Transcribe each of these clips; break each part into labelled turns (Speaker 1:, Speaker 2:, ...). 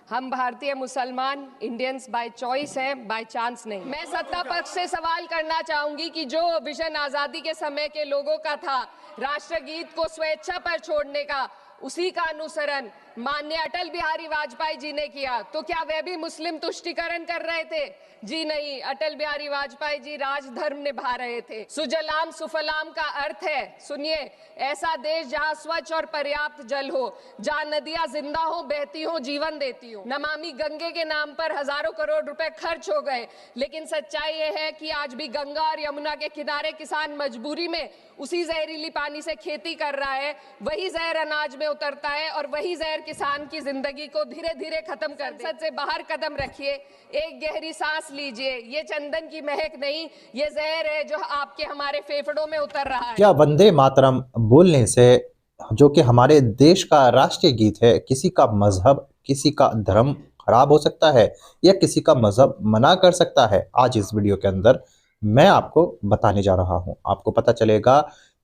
Speaker 1: हम भारतीय मुसलमान इंडियंस बाय चॉइस हैं, बाय चांस नहीं। मैं सत्ता पक्ष से सवाल करना चाहूंगी कि जो विजन आजादी के समय के लोगों का था, राष्ट्रगीत को स्वेच्छा पर छोड़ने का, उसी का अनुसरण माननीय अटल बिहारी वाजपेयी जी ने किया, तो क्या वे भी मुस्लिम तुष्टीकरण कर रहे थे? जी नहीं, अटल बिहारी वाजपेयी जी राजधर्म निभा रहे थे। सुजलाम सुफलाम का अर्थ है, सुनिए, ऐसा देश जहां स्वच्छ और पर्याप्त जल हो, जहां नदियां जिंदा हो, बहती हो, जीवन देती हो। नमामि गंगे के नाम पर हजारों करोड़ रुपए खर्च हो गए, लेकिन सच्चाई ये है कि आज भी गंगा और यमुना के किनारे किसान मजबूरी में उसी जहरीली पानी से खेती कर रहा है, वही जहर अनाज में उतरता है और वही जहर किसान की जिंदगी को धीरे धीरे खत्म कर दे। संसद से बाहर कदम रखिए, एक गहरी सांस लीजिए। ये चंदन की महक नहीं, ये जहर है जो आपके हमारे फेफड़ों में उतर रहा है।
Speaker 2: क्या वंदे मातरम बोलने से, जो कि हमारे देश का राष्ट्रीय गीत है, किसी का मजहब, किसी का धर्म खराब हो सकता है या किसी का मजहब मना कर सकता है? आज इस वीडियो के अंदर मैं आपको बताने जा रहा हूं। आपको पता चलेगा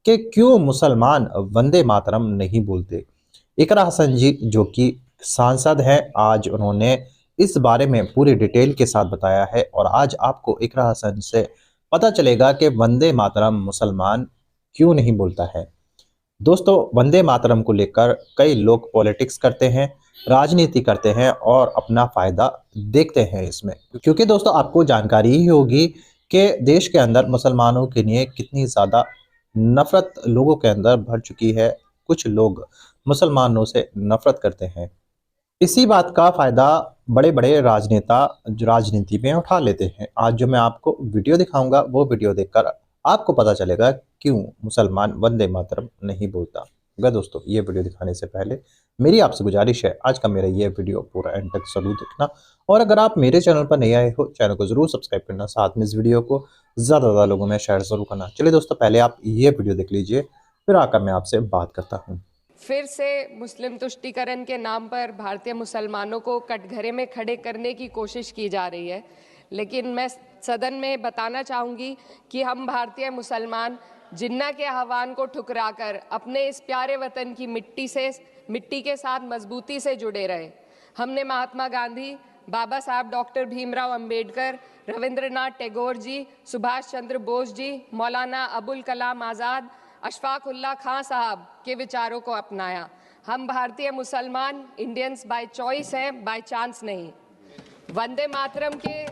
Speaker 2: कि क्यों मुसलमान वंदे मातरम नहीं बोलते। इकरा हसन जी जो कि सांसद हैं, आज उन्होंने इस बारे में पूरी डिटेल के साथ बताया है और आज आपको इकरा हसन से पता चलेगा कि वंदे मातरम मुसलमान क्यों नहीं बोलता है। दोस्तों, वंदे मातरम को लेकर कई लोग पॉलिटिक्स करते हैं, राजनीति करते हैं और अपना फायदा देखते हैं इसमें, क्योंकि दोस्तों आपको जानकारी ही होगी कि देश के अंदर मुसलमानों के लिए कितनी ज़्यादा नफरत लोगों के अंदर भर चुकी है। कुछ लोग मुसलमानों से नफरत करते हैं। इसी बात का फायदा बड़े बड़े राजनेता राजनीति में उठा लेते हैं। आज जो मैं आपको वीडियो दिखाऊंगा, वो वीडियो देखकर आपको पता चलेगा क्यों मुसलमान वंदे मातरम नहीं बोलता। अगर दोस्तों ये वीडियो दिखाने से पहले मेरी आपसे गुजारिश है, आज का मेरा ये वीडियो पूरा एंड तक जरूर देखना और अगर आप मेरे चैनल पर नए आए हो, चैनल को जरूर सब्सक्राइब करना, साथ में इस वीडियो को ज़्यादा से ज़्यादा लोगों में शेयर जरूर करना। चलिए दोस्तों, पहले आप ये वीडियो देख लीजिए, फिर आकर मैं आपसे बात करता हूँ।
Speaker 1: फिर से मुस्लिम तुष्टीकरण के नाम पर भारतीय मुसलमानों को कटघरे में खड़े करने की कोशिश की जा रही है, लेकिन मैं सदन में बताना चाहूँगी कि हम भारतीय मुसलमान जिन्ना के आह्वान को ठुकराकर अपने इस प्यारे वतन की मिट्टी के साथ मजबूती से जुड़े रहे। हमने महात्मा गांधी, बाबा साहब डॉक्टर भीमराव अंबेडकर, रविंद्रनाथ टैगोर जी, सुभाष चंद्र बोस जी, मौलाना अबुल कलाम आज़ाद, अशफाक उल्लाह खां साहब के विचारों को अपनाया। हम भारतीय मुसलमान इंडियंस बाय चॉइस हैं, बाय चांस नहीं। वंदे मातरम के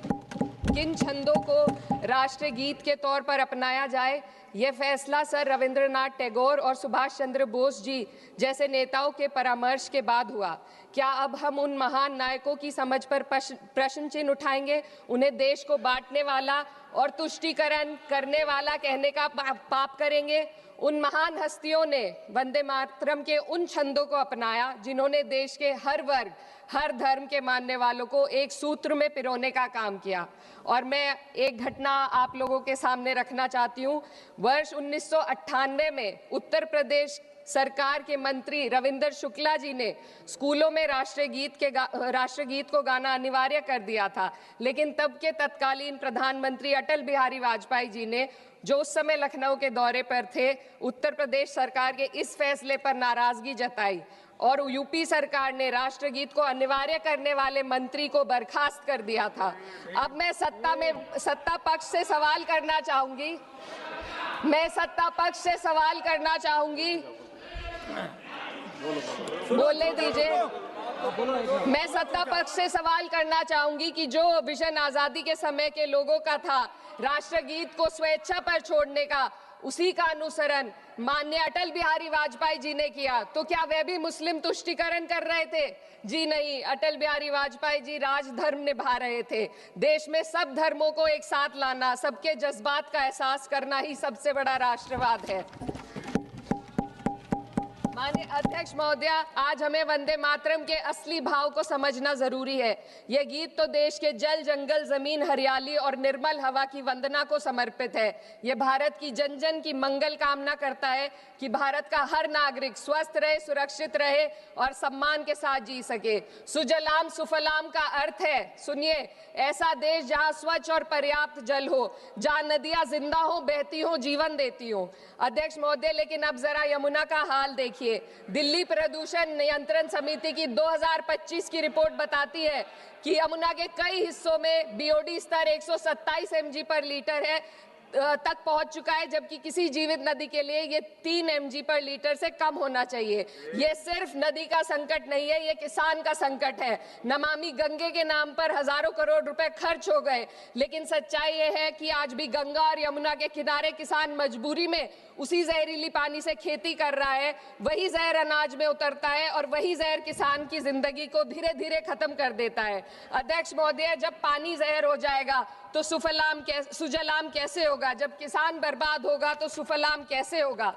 Speaker 1: किन छंदों को राष्ट्रीय गीत के तौर पर अपनाया जाए, यह फैसला सर रविंद्रनाथ टैगोर और सुभाष चंद्र बोस जी जैसे नेताओं के परामर्श के बाद हुआ। क्या अब हम उन महान नायकों की समझ पर प्रश्न चिन्ह उठाएंगे? उन्हें देश को बांटने वाला और तुष्टीकरण करने वाला कहने का पाप करेंगे? उन महान हस्तियों ने वंदे मातरम के उन छंदों को अपनाया जिन्होंने देश के हर वर्ग, हर धर्म के मानने वालों को एक सूत्र में पिरोने का काम किया। और मैं एक घटना आप लोगों के सामने रखना चाहती हूँ। वर्ष 1998 में उत्तर प्रदेश सरकार के मंत्री रविंदर शुक्ला जी ने स्कूलों में राष्ट्रीय गीत को गाना अनिवार्य कर दिया था, लेकिन तब के तत्कालीन प्रधानमंत्री अटल बिहारी वाजपेयी जी ने, जो उस समय लखनऊ के दौरे पर थे, उत्तर प्रदेश सरकार के इस फैसले पर नाराजगी जताई और यूपी सरकार ने राष्ट्रगीत को अनिवार्य करने वाले मंत्री को बर्खास्त कर दिया था। अब मैं सत्ता पक्ष से सवाल करना चाहूंगी, बोलने दीजिए। मैं सत्ता पक्ष से सवाल करना चाहूंगी कि जो विजन आजादी के समय के लोगों का था, राष्ट्रगीत को स्वेच्छा पर छोड़ने का, उसी का अनुसरण माननीय अटल बिहारी वाजपेयी जी ने किया, तो क्या वे भी मुस्लिम तुष्टीकरण कर रहे थे? जी नहीं, अटल बिहारी वाजपेयी जी राजधर्म निभा रहे थे। देश में सब धर्मों को एक साथ लाना, सबके जज्बात का एहसास करना ही सबसे बड़ा राष्ट्रवाद है। माननीय अध्यक्ष महोदय, आज हमें वंदे मातरम के असली भाव को समझना जरूरी है। यह गीत तो देश के जल, जंगल, जमीन, हरियाली और निर्मल हवा की वंदना को समर्पित है। यह भारत की जन जन की मंगल कामना करता है कि भारत का हर नागरिक स्वस्थ रहे, सुरक्षित रहे और सम्मान के साथ जी सके। सुजलाम सुफलाम का अर्थ है, सुनिए, ऐसा देश जहां स्वच्छ और पर्याप्त जल हो, जहां नदियां जिंदा हो, बहती हो, जीवन देती हो। अध्यक्ष महोदय, लेकिन अब जरा यमुना का हाल देखिए। चाहिए। दिल्ली प्रदूषण नियंत्रण समिति की 2025 की रिपोर्ट बताती है कि यमुना के कई हिस्सों में बीओडी स्तर 127 mg पर लीटर है तक पहुंच चुका है, जबकि किसी जीवित नदी के लिए ये 3 mg पर लीटर से कम होना चाहिए। ये सिर्फ नदी का संकट नहीं है, ये किसान का संकट है। नमामि गंगे के नाम पर हजारों करोड़ रुपए खर्च हो गए, लेकिन सच्चाई ये है कि आज भी गंगा और यमुना के किनारे किसान मजबूरी में उसी जहरीली पानी से खेती कर रहा है। वही जहर अनाज में उतरता है और वही जहर किसान की जिंदगी को धीरे धीरे खत्म कर देता है। अध्यक्ष महोदय, जब पानी जहर हो जाएगा तो सुजलाम कैसे होगा? जब किसान बर्बाद होगा तो सुफलाम कैसे होगा?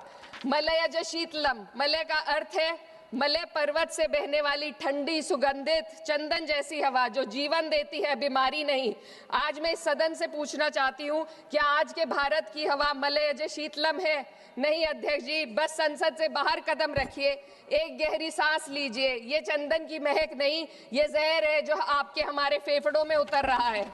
Speaker 1: मलयज शीतलम, मलय का अर्थ है मलय पर्वत से बहने वाली ठंडी सुगंधित चंदन जैसी हवा जो जीवन देती है, बीमारी नहीं। आज मैं इस सदन से पूछना चाहती हूँ, क्या आज के भारत की हवा मलयज शीतलम है? नहीं अध्यक्ष जी, बस संसद से बाहर कदम रखिए, एक गहरी सांस लीजिए। ये चंदन की महक नहीं, ये जहर है जो आपके हमारे फेफड़ों में उतर रहा है।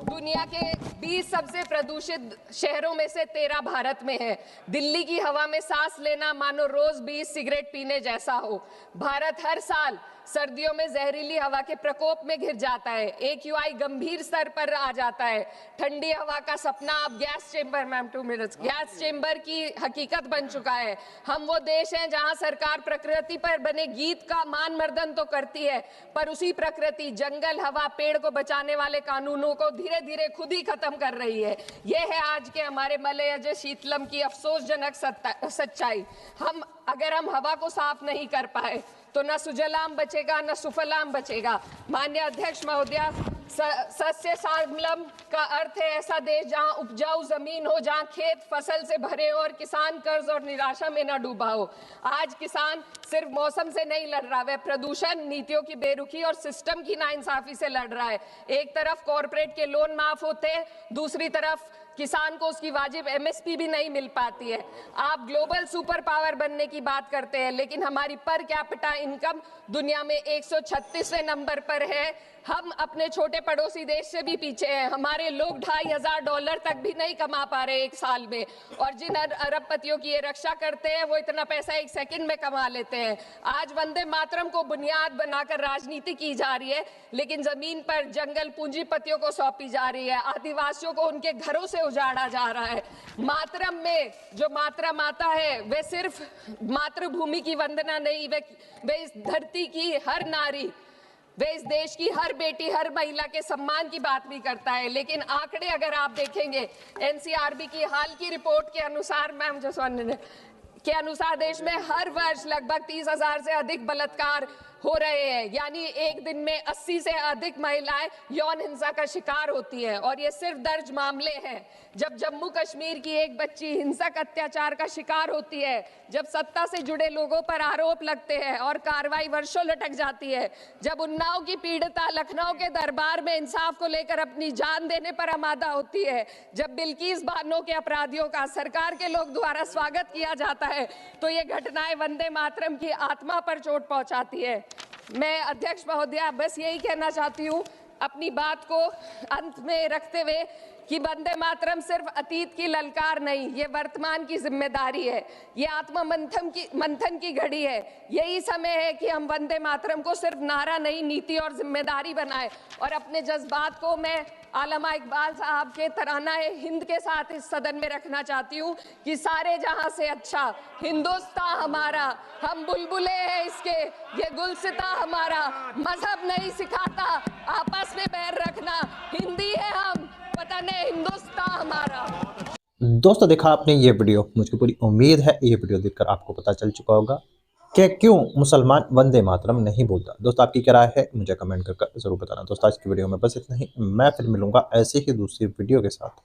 Speaker 1: दुनिया के 20 सबसे प्रदूषित शहरों में से 13 भारत में है। दिल्ली की हवा में सांस लेना मानो रोज 20 सिगरेट पीने जैसा हो। भारत हर साल सर्दियों में जहरीली हवा के प्रकोप में घिर जाता है। AQI गंभीर स्तर पर आ जाता है। ठंडी हवा का सपना अब गैस चेंबर की हकीकत बन चुका है। हम वो देश हैं जहां सरकार प्रकृति पर बने गीत का मान मर्दन तो करती है, पर उसी प्रकृति, जंगल, हवा, पेड़ को बचाने वाले कानूनों को धीरे धीरे खुद ही खत्म कर रही है। ये है आज के हमारे मलयज शीतलम की अफसोसजनक सच्चाई। अगर हम हवा को साफ नहीं कर पाए तो न सुजलाम बचेगा न सुफलाम बचेगा। माननीय अध्यक्ष महोदया, सस्य श्यामलम का अर्थ है ऐसा देश जहां उपजाऊ जमीन हो, जहां खेत फसल से भरे हो और किसान कर्ज और निराशा में न डूबा हो। आज किसान सिर्फ मौसम से नहीं लड़ रहा, वह प्रदूषण, नीतियों की बेरुखी और सिस्टम की नाइंसाफी से लड़ रहा है। एक तरफ कॉर्पोरेट के लोन माफ होते हैं, दूसरी तरफ किसान को उसकी वाजिब MSP भी नहीं मिल पाती है। आप ग्लोबल सुपर पावर बनने की बात करते हैं, लेकिन हमारी पर कैपिटा इनकम दुनिया में 136वें नंबर पर है। हम अपने छोटे पड़ोसी देश से भी पीछे हैं। हमारे लोग $2500 तक भी नहीं कमा पा रहे एक साल में, और जिन अरबपतियों की ये रक्षा करते हैं वो इतना पैसा एक सेकंड में कमा लेते हैं। आज वंदे मातरम को बुनियाद बनाकर राजनीति की जा रही है, लेकिन जमीन पर जंगल पूंजीपतियों को सौंपी जा रही है। आदिवासियों को उनके घरों से उजाड़ा जा रहा है। मातरम में जो मात्रा माता है वह सिर्फ मातृभूमि की वंदना नहीं, वे इस धरती की हर नारी, वे इस देश की हर बेटी, हर महिला के सम्मान की बात भी करता है। लेकिन आंकड़े अगर आप देखेंगे, NCRB की हाल की रिपोर्ट के अनुसार, मैम जो के अनुसार देश में हर वर्ष लगभग 30,000 से अधिक बलात्कार हो रहे हैं। यानी एक दिन में 80 से अधिक महिलाएं यौन हिंसा का शिकार होती हैं, और ये सिर्फ दर्ज मामले हैं। जब जम्मू कश्मीर की एक बच्ची हिंसक अत्याचार का शिकार होती है, जब सत्ता से जुड़े लोगों पर आरोप लगते हैं और कार्रवाई वर्षों लटक जाती है, जब उन्नाव की पीड़िता लखनऊ के दरबार में इंसाफ को लेकर अपनी जान देने पर आमादा होती है, जब बिल्किस बानो के अपराधियों का सरकार के लोग द्वारा स्वागत किया जाता है, तो ये घटनाएं वंदे मातरम की आत्मा पर चोट पहुंचाती है। मैं अध्यक्ष महोदया बस यही कहना चाहती हूँ अपनी बात को अंत में रखते हुए कि वंदे मातरम सिर्फ अतीत की ललकार नहीं, ये वर्तमान की जिम्मेदारी है। ये आत्म मंथन की घड़ी है। यही समय है कि हम वंदे मातरम को सिर्फ नारा नहीं, नीति और जिम्मेदारी बनाएं। और अपने जज्बात को मैं आलमा इकबाल साहब के तराना हिंद के साथ इस सदन में रखना चाहती हूँ कि सारे जहां से अच्छा हिंदुस्तान हमारा, हम बुलबुले हैं इसके, ये गुलसिता हमारा, मजहब नहीं सिखाता आपस में बैर रखना, हिंदी है हम, वतन है हिंदुस्तान हमारा।
Speaker 2: दोस्तों, देखा आपने ये वीडियो, मुझे पूरी उम्मीद है ये वीडियो देखकर आपको पता चल चुका होगा कि क्यों मुसलमान वंदे मातरम नहीं बोलता। दोस्तों, आपकी क्या राय है मुझे कमेंट करके जरूर बताना। दोस्तों, आज की वीडियो में बस इतना ही। मैं फिर मिलूंगा ऐसे ही दूसरी वीडियो के साथ।